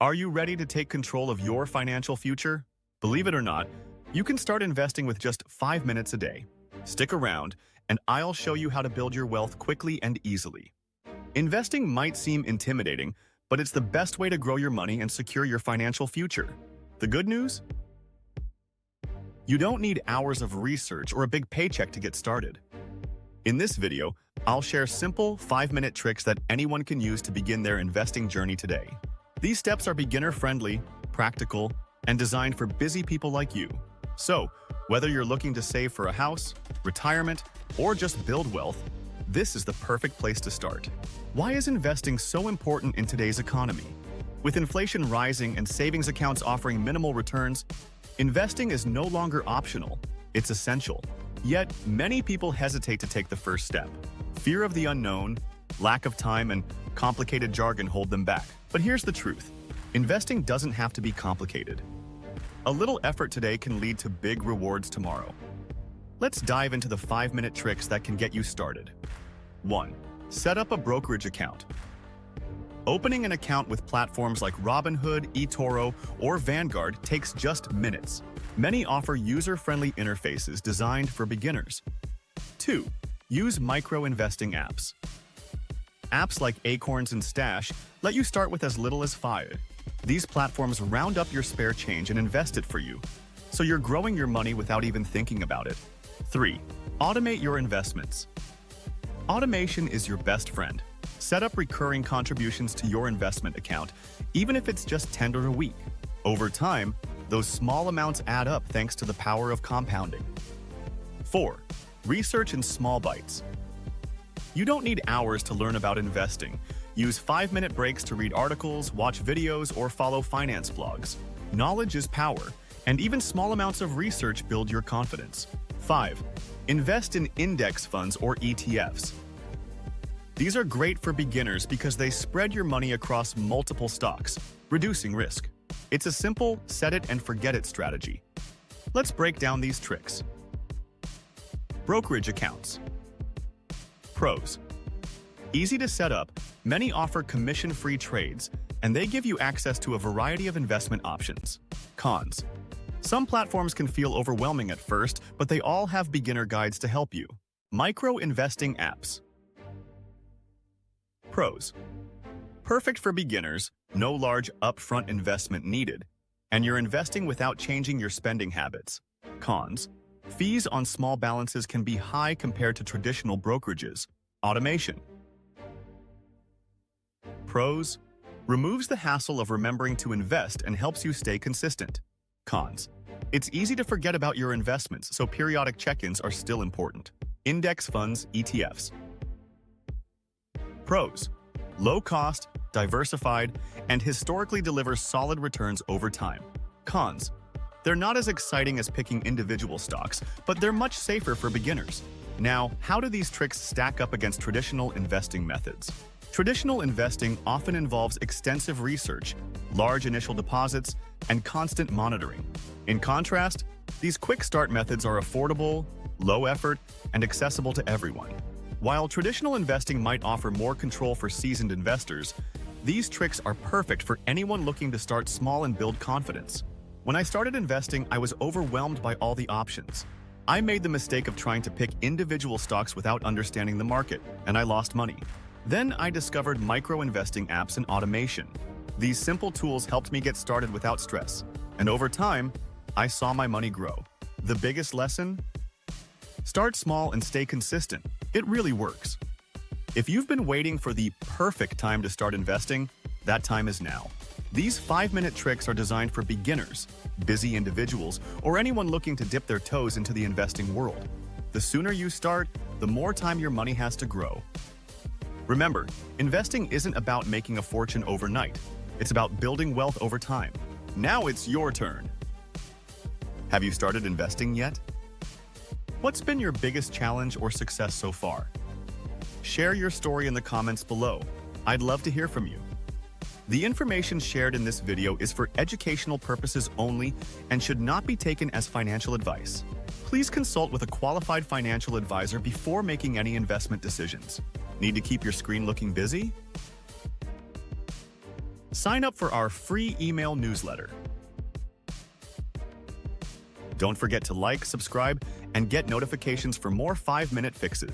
Are you ready to take control of your financial future? Believe it or not, you can start investing with just 5 minutes a day. Stick around, and I'll show you how to build your wealth quickly and easily. Investing might seem intimidating, but it's the best way to grow your money and secure your financial future. The good news? You don't need hours of research or a big paycheck to get started. In this video, I'll share simple 5-minute tricks that anyone can use to begin their investing journey today. These steps are beginner-friendly, practical, and designed for busy people like you. So, whether you're looking to save for a house, retirement, or just build wealth, this is the perfect place to start. Why is investing so important in today's economy? With inflation rising and savings accounts offering minimal returns, investing is no longer optional, it's essential. Yet, many people hesitate to take the first step. Fear of the unknown, lack of time, and complicated jargon hold them back. But here's the truth. Investing doesn't have to be complicated. A little effort today can lead to big rewards tomorrow. Let's dive into the 5-minute tricks that can get you started. 1. Set up a brokerage account. Opening an account with platforms like Robinhood, eToro, or Vanguard takes just minutes. Many offer user-friendly interfaces designed for beginners. 2. Use micro-investing apps. Apps like Acorns and Stash let you start with as little as $5. These platforms round up your spare change and invest it for you, so you're growing your money without even thinking about it. 3. Automate your investments. Automation is your best friend. Set up recurring contributions to your investment account, even if it's just $10 a week. Over time, those small amounts add up thanks to the power of compounding. 4. Research in small bites. You don't need hours to learn about investing. Use 5-minute breaks to read articles, watch videos, or follow finance blogs. Knowledge is power, and even small amounts of research build your confidence. 5. Invest in index funds or ETFs. These are great for beginners because they spread your money across multiple stocks, reducing risk. It's a simple set-it-and-forget-it strategy. Let's break down these tricks. Brokerage accounts. Pros. Easy to set up, many offer commission-free trades, and they give you access to a variety of investment options. Cons. Some platforms can feel overwhelming at first, but they all have beginner guides to help you. Micro-investing apps. Pros. Perfect for beginners, no large upfront investment needed, and you're investing without changing your spending habits. Cons. Fees on small balances can be high compared to traditional brokerages. Automation. Pros. Removes the hassle of remembering to invest and helps you stay consistent. Cons. It's easy to forget about your investments, so periodic check-ins are still important. Index funds, ETFs. Pros. Low cost, diversified, and historically delivers solid returns over time. Cons. They're not as exciting as picking individual stocks, but they're much safer for beginners. Now, how do these tricks stack up against traditional investing methods? Traditional investing often involves extensive research, large initial deposits, and constant monitoring. In contrast, these quick start methods are affordable, low effort, and accessible to everyone. While traditional investing might offer more control for seasoned investors, these tricks are perfect for anyone looking to start small and build confidence. When I started investing, I was overwhelmed by all the options. I made the mistake of trying to pick individual stocks without understanding the market, and I lost money. Then I discovered micro-investing apps and automation. These simple tools helped me get started without stress, and over time, I saw my money grow. The biggest lesson? Start small and stay consistent. It really works. If you've been waiting for the perfect time to start investing, that time is now. These 5-minute tricks are designed for beginners, busy individuals, or anyone looking to dip their toes into the investing world. The sooner you start, the more time your money has to grow. Remember, investing isn't about making a fortune overnight. It's about building wealth over time. Now it's your turn. Have you started investing yet? What's been your biggest challenge or success so far? Share your story in the comments below. I'd love to hear from you. The information shared in this video is for educational purposes only and should not be taken as financial advice. Please consult with a qualified financial advisor before making any investment decisions. Need to keep your screen looking busy? Sign up for our free email newsletter. Don't forget to like, subscribe, and get notifications for more 5-minute fixes.